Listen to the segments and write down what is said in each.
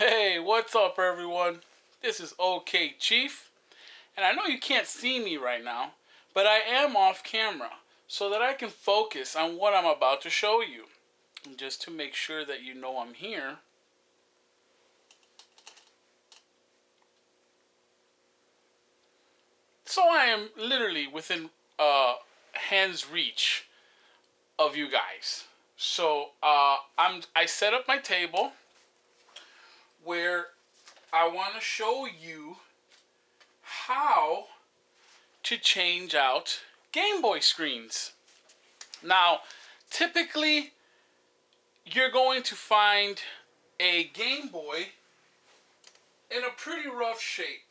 Hey, what's up everyone? This is Okchief, and I know you can't see me right now, but I am off camera so that I can focus on what I'm about to show you. And just to make sure that you know I'm here, so I am literally within hand's reach of you guys. So I set up my table where I want to show you how to change out Gameboy screens. Now, typically, you're going to find a Gameboy in a pretty rough shape.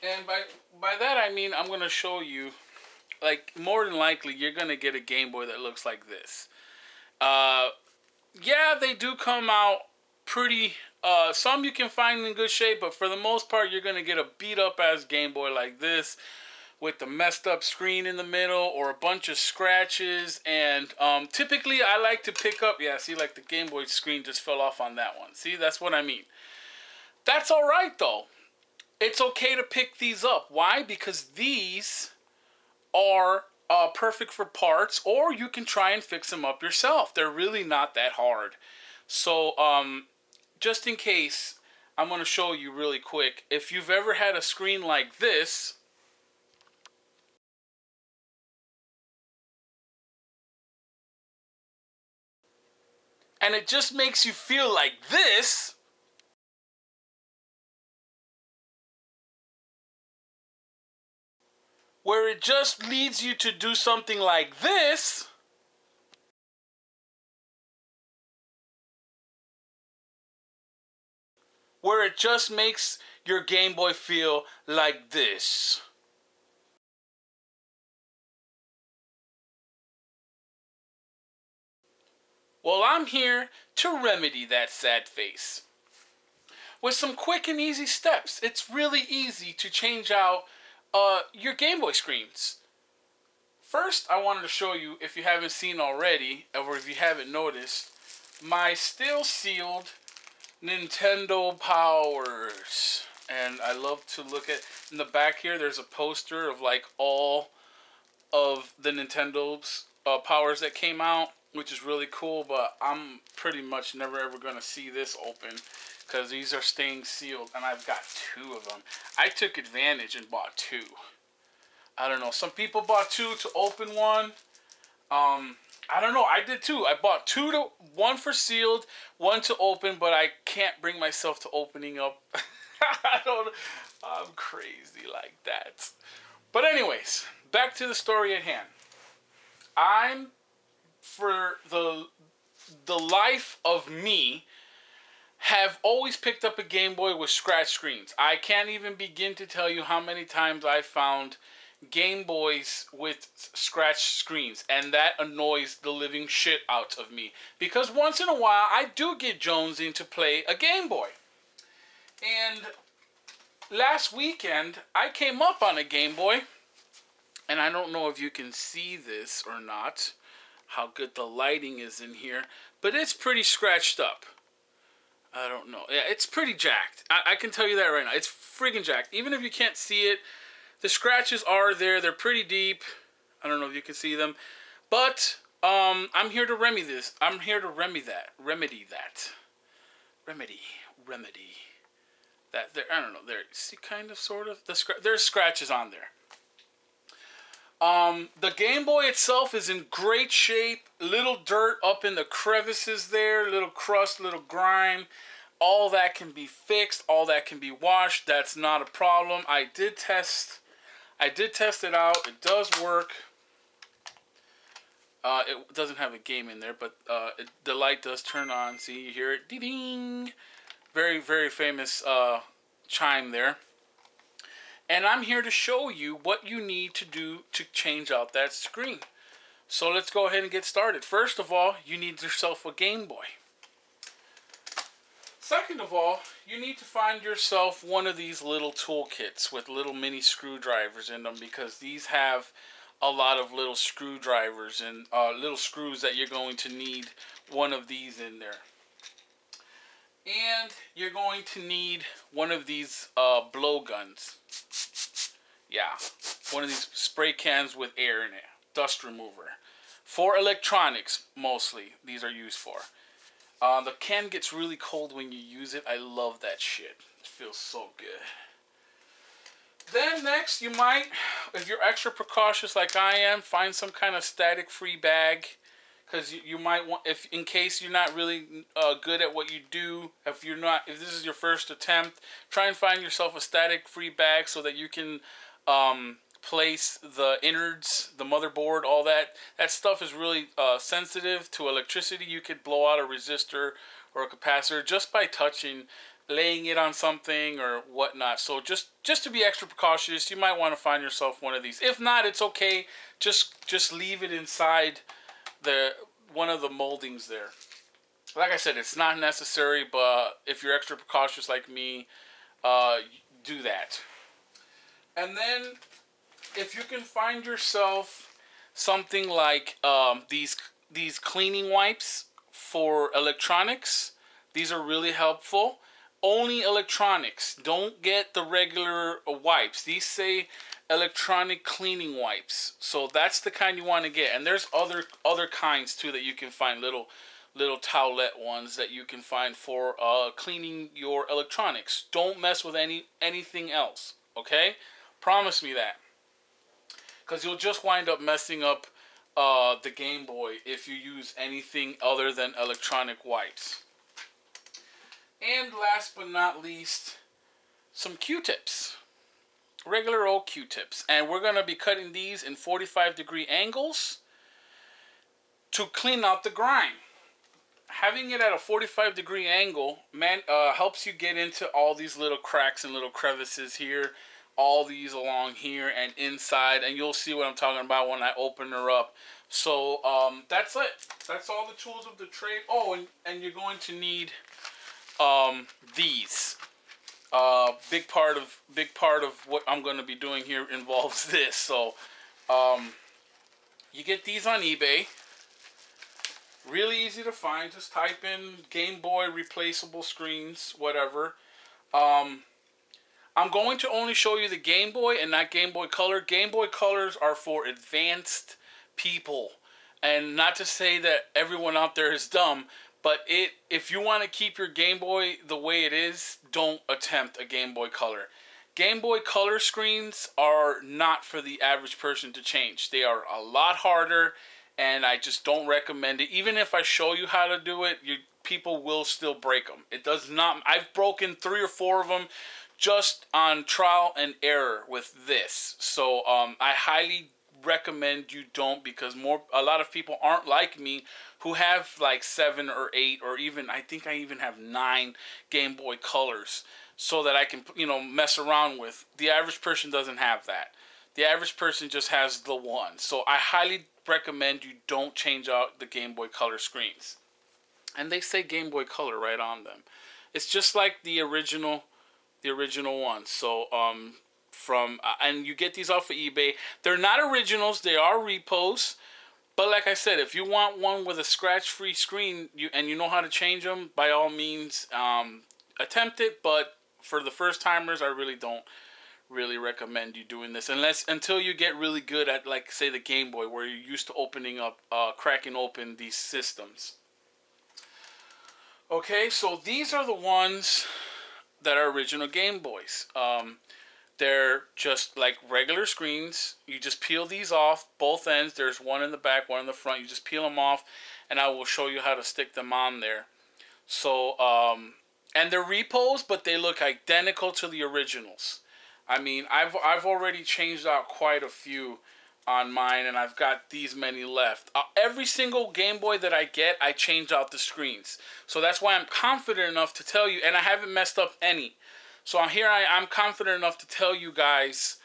And by that I mean I'm going to show you, like, more than likely, you're going to get a Gameboy that looks like this. Yeah, they do come out pretty, some you can find in good shape, but for the most part, you're going to get a beat-up-ass Gameboy like this, with the messed up screen in the middle or a bunch of scratches. And typically I like to pick up, yeah, see, like the Gameboy screen just fell off on that one. See, that's what I mean. That's all right though. It's okay to pick these up. Why? Because these are perfect for parts, or you can try and fix them up yourself. They're really not that hard. So just in case, I'm going to show you really quick. If you've ever had a screen like this, and it just makes you feel like this, where it just leads you to do something like this, where it just makes your Game Boy feel like this. Well, I'm here to remedy that sad face with some quick and easy steps. It's really easy to change out your Game Boy screens. First, I wanted to show you, if you haven't seen already, or if you haven't noticed, my still sealed Nintendo powers. And I love to look at, in the back here, there's a poster of like all of the Nintendo's powers that came out, which is really cool, but I'm pretty much never ever going to see this open because these are staying sealed, and I've got two of them. I took advantage and bought two. I don't know, some people bought two to open one. I don't know, I did too. I bought two, to one for sealed, one to open, but I can't bring myself to opening up. I'm crazy like that. But anyways, back to the story at hand. I'm, for the life of me, have always picked up a Game Boy with scratch screens. I can't even begin to tell you how many times I found Game Boys with scratch screens, and that annoys the living shit out of me, because once in a while I do get jonesing to play a Game Boy. And last weekend I came up on a Game Boy, and I don't know if you can see this or not, how good the lighting is in here, but it's pretty scratched up. I don't know. Yeah, it's pretty jacked. I can tell you that right now. It's friggin' jacked. Even if you can't see it, the scratches are there. They're pretty deep. I don't know if you can see them. But I'm here to remedy this. I'm here to remedy that. Remedy that. There. I don't know. There. See, kind of, sort of. There's scratches on there. The Game Boy itself is in great shape. Little dirt up in the crevices there. Little crust, little grime. All that can be fixed. All that can be washed. That's not a problem. I did test it out. It does work. It doesn't have a game in there, but the light does turn on. See, you hear it. Ding! Very, very famous chime there. And I'm here to show you what you need to do to change out that screen. So let's go ahead and get started. First of all, you need yourself a Game Boy. Second of all, you need to find yourself one of these little toolkits with little mini screwdrivers in them, because these have a lot of little screwdrivers and little screws that you're going to need one of these in there. And you're going to need one of these blow guns. Yeah, one of these spray cans with air in it. Dust remover. For electronics, mostly, these are used for. The can gets really cold when you use it. I love that shit. It feels so good. Then next, you might, if you're extra precautious like I am, find some kind of static-free bag. Because you might want, if in case you're not really good at what you do, if this is your first attempt, try and find yourself a static-free bag so that you can place the innards, the motherboard, all that. That stuff is really sensitive to electricity. You could blow out a resistor or a capacitor just by touching, laying it on something or whatnot. So just to be extra precautious, you might want to find yourself one of these. If not, it's okay. Just leave it inside one of the moldings there. Like I said, it's not necessary, but if you're extra precautious like me, do that. And then if you can find yourself something like these cleaning wipes for electronics, these are really helpful. Only electronics. Don't get the regular wipes. These say electronic cleaning wipes. So that's the kind you want to get. And there's other kinds too that you can find, little towelette ones that you can find for cleaning your electronics. Don't mess with anything else, okay? Promise me that. Because you'll just wind up messing up the Game Boy if you use anything other than electronic wipes. And last but not least, some Q-tips. Regular old Q-tips. And we're going to be cutting these in 45-degree angles to clean out the grime. Having it at a 45-degree angle helps you get into all these little cracks and little crevices here. All these along here and inside. And you'll see what I'm talking about when I open her up. So that's it. That's all the tools of the trade. Oh, and you're going to need these. Big part of what I'm going to be doing here involves this. So you get these on eBay. Really easy to find. Just type in Game Boy replaceable screens, whatever. I'm going to only show you the Game Boy and not Game Boy Color. Game Boy Colors are for advanced people. And not to say that everyone out there is dumb, but if you want to keep your Game Boy the way it is, don't attempt a Game Boy Color. Game Boy Color screens are not for the average person to change. They are a lot harder, and I just don't recommend it. Even if I show you how to do it, people will still break them. It does not. I've broken 3 or 4 of them just on trial and error with this. So I highly recommend you don't, because a lot of people aren't like me who have like 7 or 8 or even, I think I even have 9 Game Boy Colors so that I can, mess around with. The average person doesn't have that. The average person just has the one. So I highly recommend you don't change out the Game Boy Color screens. And they say Game Boy Color right on them. It's just like the original one. So and you get these off of eBay. They're not originals, they are repos. But like I said, if you want one with a scratch-free screen, and you know how to change them, by all means, attempt it. But for the first timers, I really don't recommend you doing this until you get really good at, like, say, the Game Boy, where you're used to opening up, cracking open these systems. Okay, so these are the ones that are original Game Boys. They're just like regular screens. You just peel these off, both ends. There's one in the back, one in the front. You just peel them off, and I will show you how to stick them on there. So, and they're repos, but they look identical to the originals. I mean, I've already changed out quite a few on mine, and I've got these many left. Every single Game Boy that I get, I change out the screens. So that's why I'm confident enough to tell you, and I haven't messed up any. So I'm confident enough to tell you guys,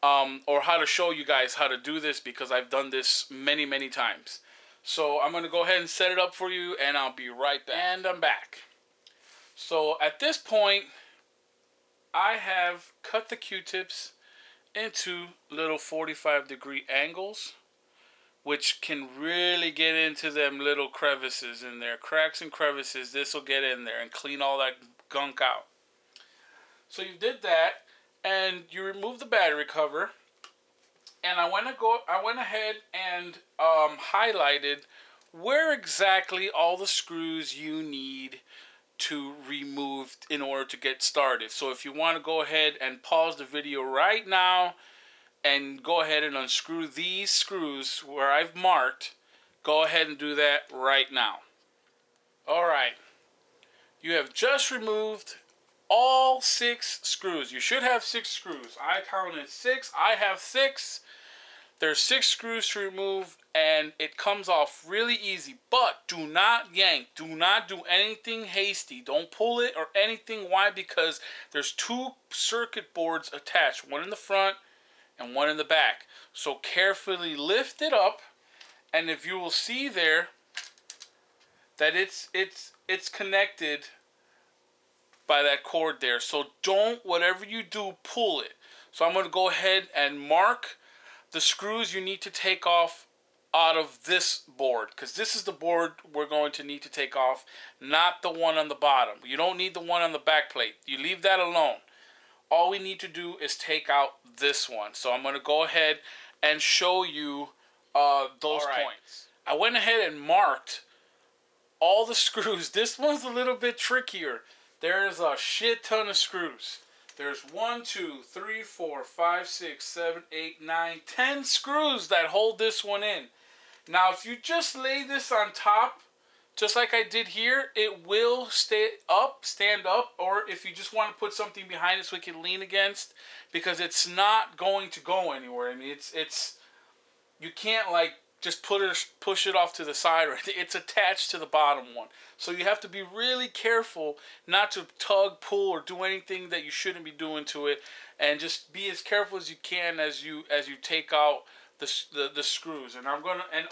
or how to show you guys how to do this, because I've done this many, many times. So I'm going to go ahead and set it up for you, and I'll be right back. And I'm back. So at this point, I have cut the Q-tips into little 45-degree angles which can really get into them little crevices in there, cracks and crevices. This will get in there and clean all that gunk out. So you did that, and you removed the battery cover, and I went ahead and highlighted where exactly all the screws you need to remove in order to get started. So if you want to go ahead and pause the video right now and go ahead and unscrew these screws where I've marked, go ahead and do that right now. Alright, you have just removed all 6 screws. You should have 6 screws. I counted 6. I have 6. There's 6 screws to remove, and it comes off really easy. But do not yank. Do not do anything hasty. Don't pull it or anything. Why? Because there's 2 circuit boards attached. One in the front and one in the back. So carefully lift it up, and if you will see there that it's connected by that cord there. So don't, whatever you do, pull it. So I'm going to go ahead and mark the screws you need to take off out of this board, because this is the board we're going to need to take off, not the one on the bottom. You don't need the one on the back plate. You leave that alone. All we need to do is take out this one. So I'm going to go ahead and show you those points. I went ahead and marked all the screws. This one's a little bit trickier. There's a shit ton of screws. There's 1, 2, 3, 4, 5, 6, 7, 8, 9, 10 screws that hold this one in. Now, if you just lay this on top, just like I did here, it will stand up, or if you just want to put something behind it so it can lean against, because it's not going to go anywhere. I mean, it's you can't like just push it off to the side, right? It's attached to the bottom one. So you have to be really careful not to tug, pull, or do anything that you shouldn't be doing to it, and just be as careful as you can as you take out the screws. And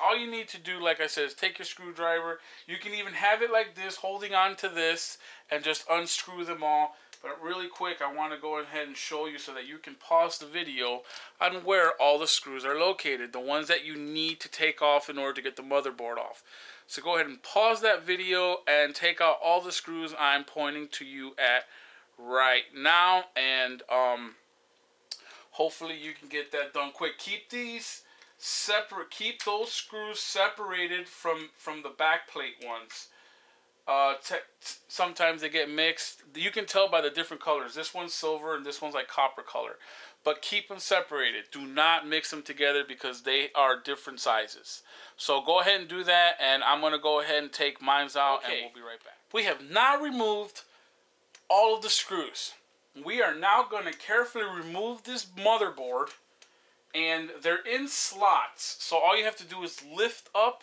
all you need to do, like I said, is take your screwdriver. You can even have it like this, holding on to this, and just unscrew them all. But really quick, I want to go ahead and show you so that you can pause the video on where all the screws are located, the ones that you need to take off in order to get the motherboard off. So go ahead and pause that video and take out all the screws I'm pointing to you at right now, and hopefully you can get that done quick. Keep these separate. Keep those screws separated from the back plate ones. Sometimes they get mixed. You can tell by the different colors. This one's silver and this one's like copper color. But keep them separated. Do not mix them together because they are different sizes. So go ahead and do that, and I'm going to go ahead and take mine out, and we'll be right back. We have now removed all of the screws. We are now going to carefully remove this motherboard, and they're in slots. So all you have to do is lift up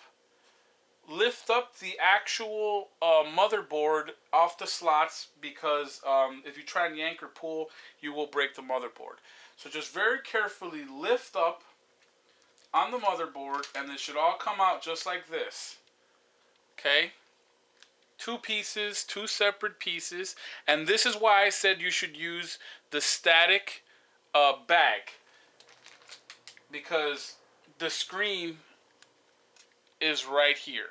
the actual motherboard off the slots, because if you try and yank or pull, you will break the motherboard. So just very carefully lift up on the motherboard, and this should all come out just like this. Okay? 2 pieces, 2 separate pieces, and this is why I said you should use the static bag, because the screen is right here.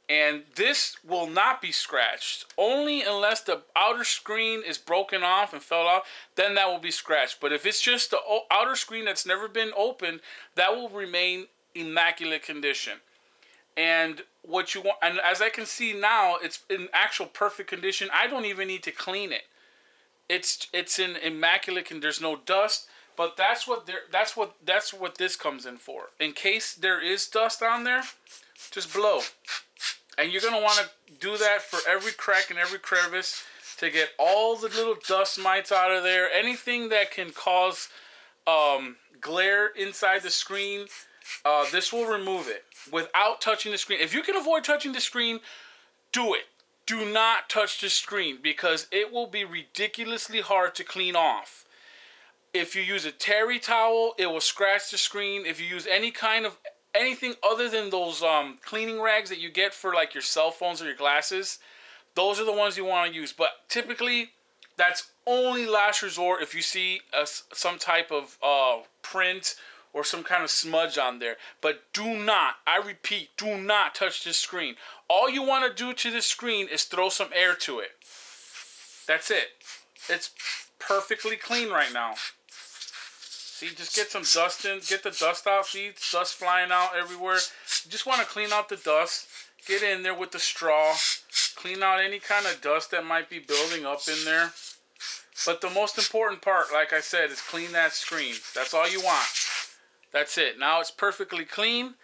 And this will not be scratched. Only unless the outer screen is broken off and fell off, then that will be scratched. But if it's just the outer screen that's never been opened, that will remain immaculate condition. And what you want, and as I can see now, it's in actual perfect condition. I don't even need to clean it. It's in immaculate condition. There's no dust. But that's what this comes in for. In case there is dust on there, just blow. And you're going to want to do that for every crack and every crevice to get all the little dust mites out of there. Anything that can cause glare inside the screen, this will remove it without touching the screen. If you can avoid touching the screen, do it. Do not touch the screen, because it will be ridiculously hard to clean off. If you use a terry towel, it will scratch the screen. If you use anything other than those cleaning rags that you get for like your cell phones or your glasses, those are the ones you want to use. But typically, that's only last resort if you see some type of print or some kind of smudge on there. But do not, I repeat, do not touch this screen. All you want to do to this screen is throw some air to it. That's it. It's perfectly clean right now. See, just get some dust in, get the dust out. See, dust flying out everywhere. You just want to clean out the dust. Get in there with the straw. Clean out any kind of dust that might be building up in there. But the most important part, like I said, is clean that screen. That's all you want. That's it. Now it's perfectly clean.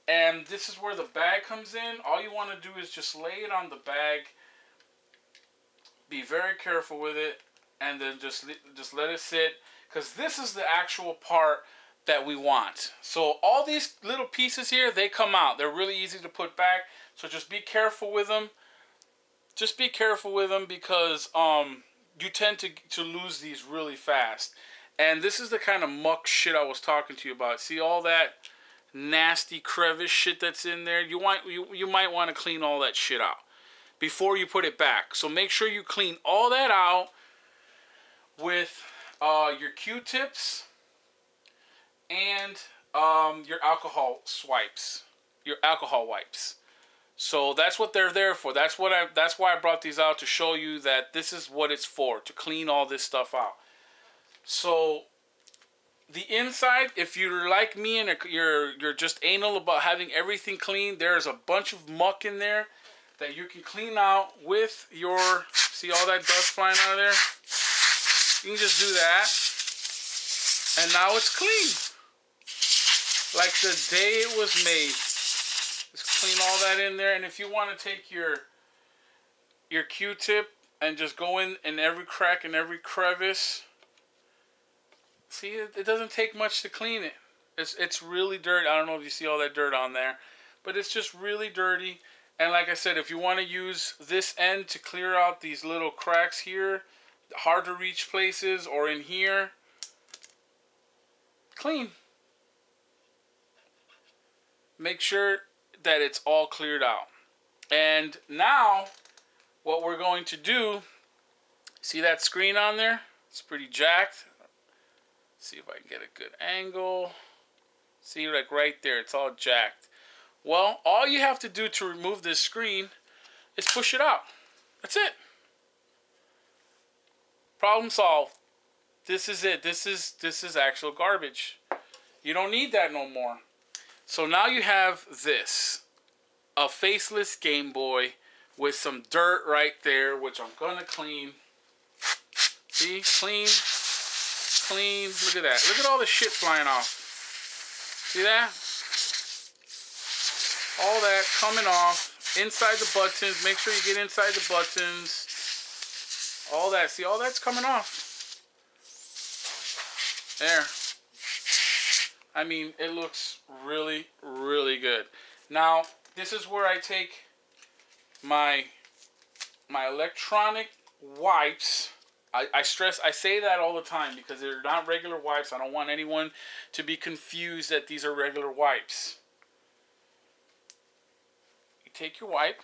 And this is where the bag comes in. All you want to do is just lay it on the bag. Be very careful with it. And then just let it sit. Because this is the actual part that we want. So all these little pieces here, they come out. They're really easy to put back. So just be careful with them. Just be careful with them because you tend to lose these really fast. And this is the kind of muck shit I was talking to you about. See all that nasty crevice shit that's in there? You might want to clean all that shit out before you put it back. So make sure you clean all that out with your Q-tips and your alcohol wipes. So that's what they're there for. That's why I brought these out, to show you that this is what it's for, to clean all this stuff out. So the inside, if you're like me and you're just anal about having everything clean, there's a bunch of muck in there that you can clean out with your, see all that dust flying out of there? You can just do that, and now it's clean. Like the day it was made. Just clean all that in there, and if you want to take your Q-tip and just go in every crack and every crevice. See, it doesn't take much to clean it. It's really dirty. I don't know if you see all that dirt on there, but it's just really dirty. And like I said, if you want to use this end to clear out these little cracks here, hard to reach places, or in here, clean. Make sure that it's all cleared out. And now what we're going to do, see that screen on there? It's pretty jacked. See if I can get a good angle. See, like right there, it's all jacked. Well, all you have to do to remove this screen is push it out. That's it. Problem solved. This is it. This is actual garbage. You don't need that no more. So now you have this, a faceless Game Boy with some dirt right there, which I'm gonna clean. See, clean. Look at that. Look at all the shit flying off. See that? All that coming off inside the buttons. Make sure you get inside the buttons. All that. See, all that's coming off. There. I mean, it looks really, really good. Now, this is where I take my electronic wipes. I say that all the time because they're not regular wipes. I don't want anyone to be confused that these are regular wipes. You take your wipe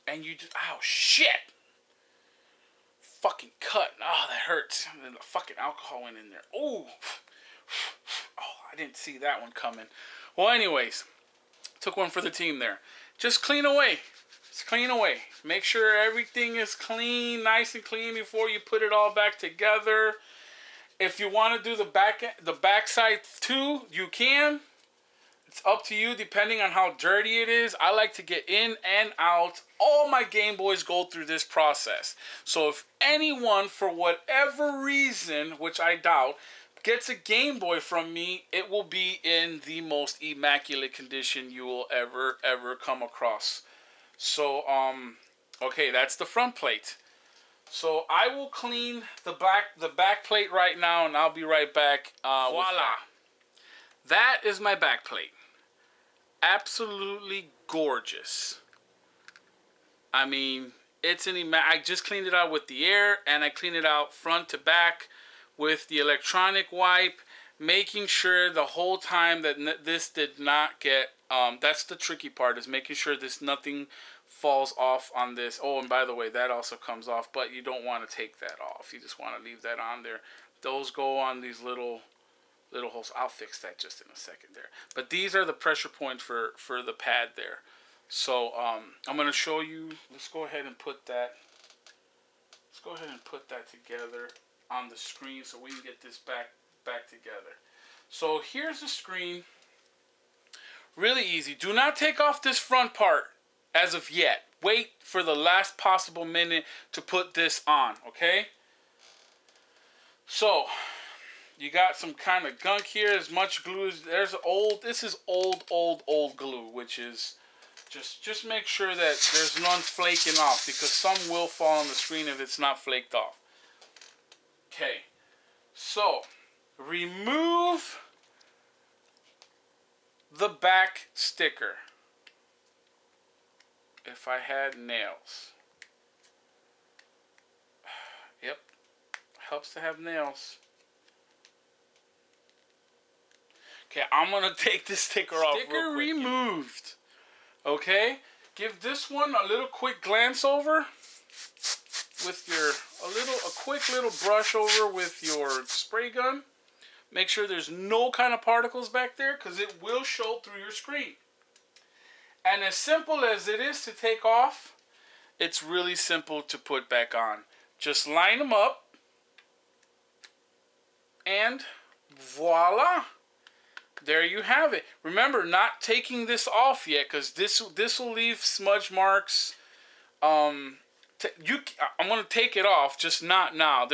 and you just, oh shit! Fucking cut. Oh, that hurts. And the fucking alcohol went in there. Oh, I didn't see that one coming. Well, anyways, took one for the team there. Just clean away. Just clean away. Make sure everything is clean, nice and clean before you put it all back together. If you want to do the back side too, you can. It's up to you depending on how dirty it is. I like to get in and out. All my Game Boys go through this process. So if anyone, for whatever reason, which I doubt, gets a Game Boy from me, it will be in the most immaculate condition you will ever come across. So, okay, that's the front plate. So I will clean the back plate right now, and I'll be right back. Voila. That is my back plate. Absolutely gorgeous. I mean, it's I just cleaned it out with the air, and I cleaned it out front to back with the electronic wipe, making sure the whole time that this did not get, that's the tricky part, is making sure nothing falls off on this. Oh, and by the way, that also comes off, but you don't want to take that off. You just want to leave that on there. Those go on these little little holes. I'll fix that just in a second there. But these are the pressure points for the pad there. So I'm going to show you. Let's go ahead and put that. Let's go ahead and put that together on the screen so we can get this back together. So here's the screen. Really easy. Do not take off this front part as of yet. Wait for the last possible minute to put this on, okay? So you got some kind of gunk here. As much glue as this is old glue, which is just make sure that there's none flaking off, because some will fall on the screen if it's not flaked off. Okay, so remove the back sticker. If I had nails. Yep, helps to have nails. Okay, I'm gonna take this sticker off. Sticker removed. Okay, give this one a little quick glance over with a quick little brush over with your spray gun. Make sure there's no kind of particles back there, because it will show through your screen. And as simple as it is to take off, it's really simple to put back on. Just line them up, and voila. There you have it. Remember, not taking this off yet, because this will leave smudge marks. I'm gonna take it off, just not now.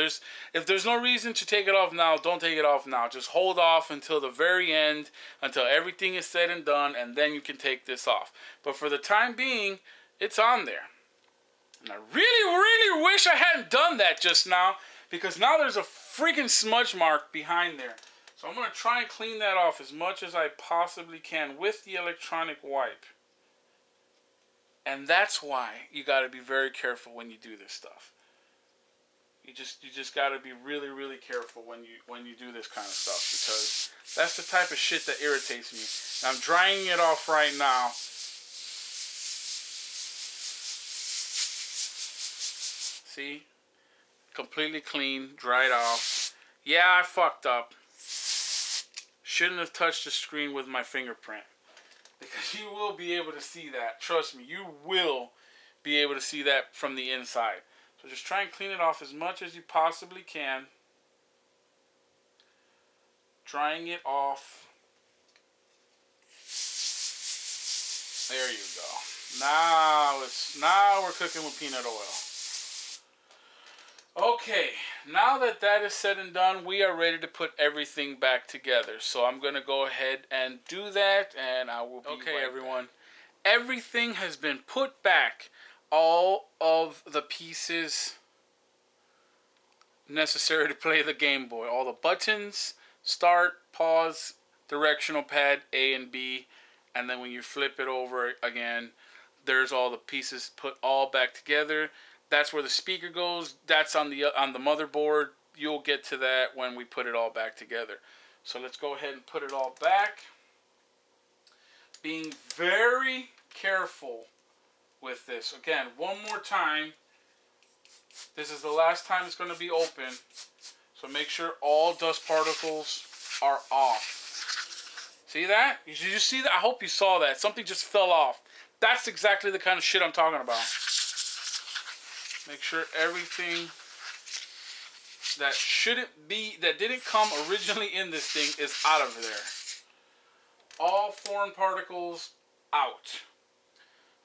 If there's no reason to take it off now, don't take it off now. Just hold off until the very end, until everything is said and done, and then you can take this off. But for the time being, it's on there. And I really wish I hadn't done that just now, because now there's a freaking smudge mark behind there. So I'm going to try and clean that off as much as I possibly can with the electronic wipe. And that's why you got to be very careful when you do this stuff. You just got to be really careful when you do this kind of stuff, because that's the type of shit that irritates me. And I'm drying it off right now. See? Completely clean, dried off. Yeah, I fucked up. Shouldn't have touched the screen with my fingerprint, because you will be able to see that. Trust me, you will be able to see that from the inside. So just try and clean it off as much as you possibly can. Drying it off. There you go. Now we're cooking with peanut oil. Okay, now that is said and done, we are ready to put everything back together. So I'm going to go ahead and do that, and I will be okay, right everyone. Back. Everything has been put back. All of the pieces necessary to play the Game Boy. All the buttons, start, pause, directional pad, A and B. And then when you flip it over again, there's all the pieces put all back together. That's where the speaker goes. That's on the motherboard. You'll get to that when we put it all back together. So let's go ahead and put it all back. Being very careful with this. Again, one more time. This is the last time it's going to be open. So make sure all dust particles are off. See that? Did you just see that? I hope you saw that. Something just fell off. That's exactly the kind of shit I'm talking about. Make sure everything that didn't come originally in this thing is out of there. All foreign particles out.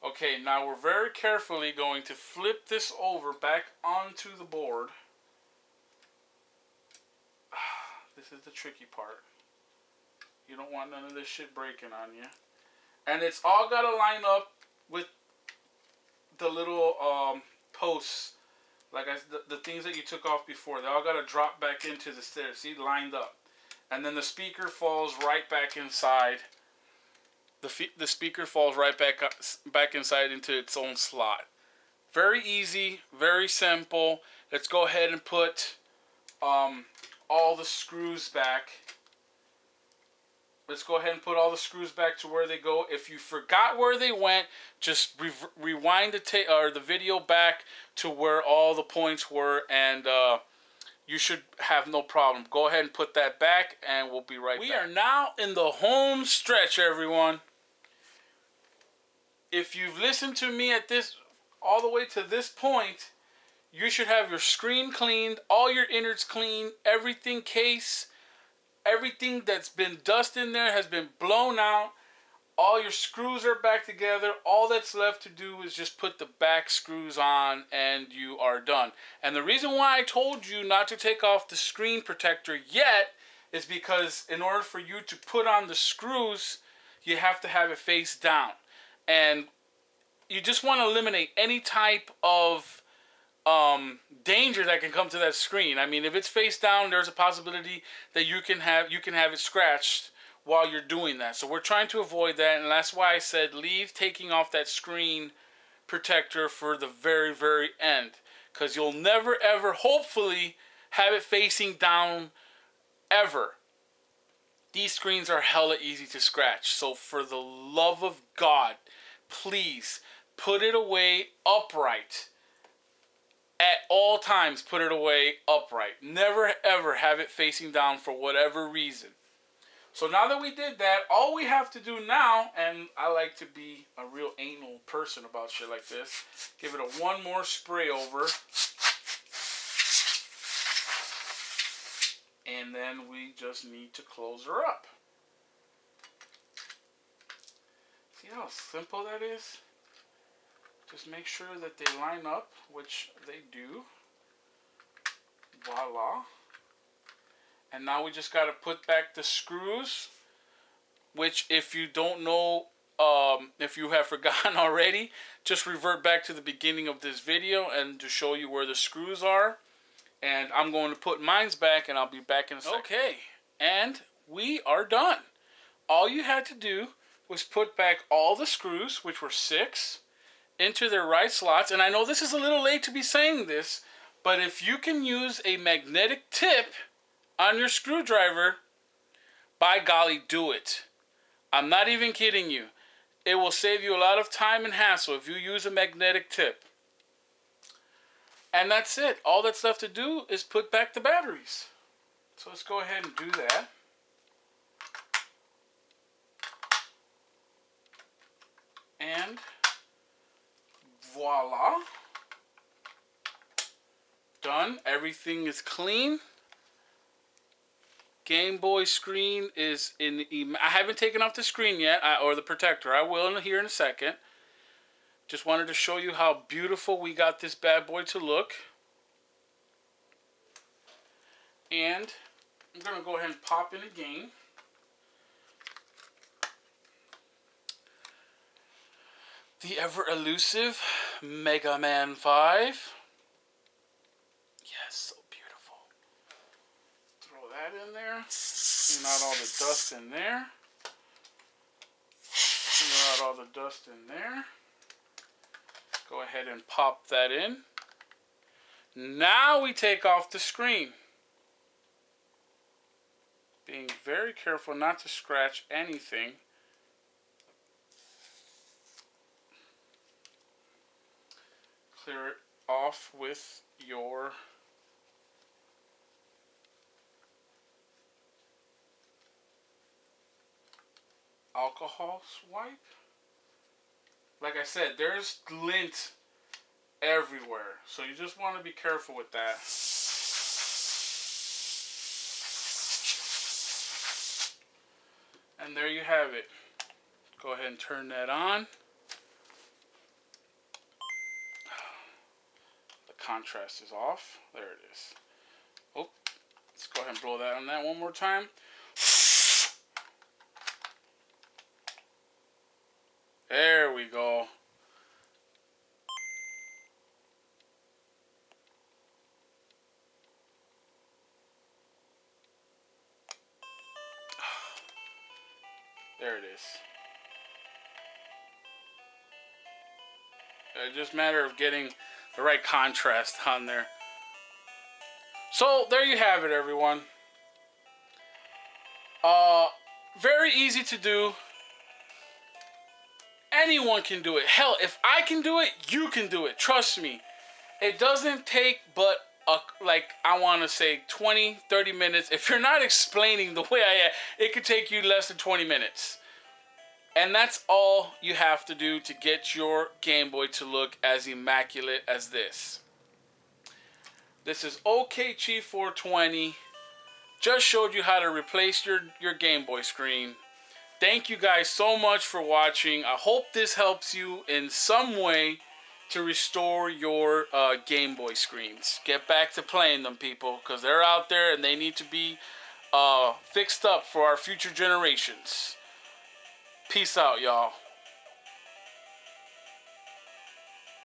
Okay, now we're very carefully going to flip this over back onto the board. This is the tricky part. You don't want none of this shit breaking on you. And it's all got to line up with the little posts, like the things that you took off before. They all got to drop back into the stairs. See, lined up. And then the speaker falls right back inside. The speaker falls right back inside into its own slot. Very easy, very simple. Let's go ahead and put all the screws back. Let's go ahead and put all the screws back to where they go. If you forgot where they went, just rewind the video back to where all the points were, and you should have no problem. Go ahead and put that back, and we'll be right back. We are now in the home stretch, everyone. If you've listened to me at this all the way to this point, you should have your screen cleaned, all your innards clean, everything case, everything that's been dust in there has been blown out. All your screws are back together. All that's left to do is just put the back screws on and you are done. And the reason why I told you not to take off the screen protector yet is because in order for you to put on the screws, you have to have it face down. And you just want to eliminate any type of danger that can come to that screen. I mean, if it's face down, there's a possibility that you can have it scratched while you're doing that. So we're trying to avoid that, and that's why I said leave taking off that screen protector for the very, very end, because you'll never ever, hopefully, have it facing down ever. These screens are hella easy to scratch, so for the love of God, please put it away upright. At all times, put it away upright. Never ever have it facing down for whatever reason. So now that we did that, all we have to do now, and I like to be a real anal person about shit like this, give it a one more spray over. And then we just need to close her up. See how simple that is? Just make sure that they line up, which they do. Voila. And now we just got to put back the screws, which if you don't know, if you have forgotten already, just revert back to the beginning of this video and to show you where the screws are. And I'm going to put mine back, and I'll be back in a second. Okay, and we are done. All you had to do was put back all the screws, which were 6, into their right slots. And I know this is a little late to be saying this, but if you can use a magnetic tip on your screwdriver, by golly, do it. I'm not even kidding you. It will save you a lot of time and hassle if you use a magnetic tip. And that's it. All that's left to do is put back the batteries. So let's go ahead and do that. And voila. Done. Everything is clean. Gameboy screen is in the... I haven't taken off the screen yet, or the protector. I will here in a second. Just wanted to show you how beautiful we got this bad boy to look. And I'm going to go ahead and pop in again. The ever elusive Mega Man 5. Yes, so beautiful. Throw that in there. Clean out all the dust in there. Clean out all the dust in there. Go ahead and pop that in. Now we take off the screen. Being very careful not to scratch anything. Clear it off with your alcohol wipe. Like I said, there's lint everywhere, so you just want to be careful with that. And there you have it. Go ahead and turn that on. The contrast is off. There it is. Oh, let's go ahead and blow that on that one more time. There we go. There it is. It's just a matter of getting the right contrast on there. So there you have it, everyone. Very easy to do. Anyone can do it. Hell, if I can do it, you can do it. Trust me. It doesn't take but like I want to say 20, 30 minutes. If you're not explaining the way I am, it could take you less than 20 minutes. And that's all you have to do to get your Game Boy to look as immaculate as this. This is Okchief420. Just showed you how to replace your Game Boy screen. Thank you guys so much for watching. I hope this helps you in some way to restore your Game Boy screens. Get back to playing them, people, because they're out there and they need to be fixed up for our future generations. Peace out, y'all.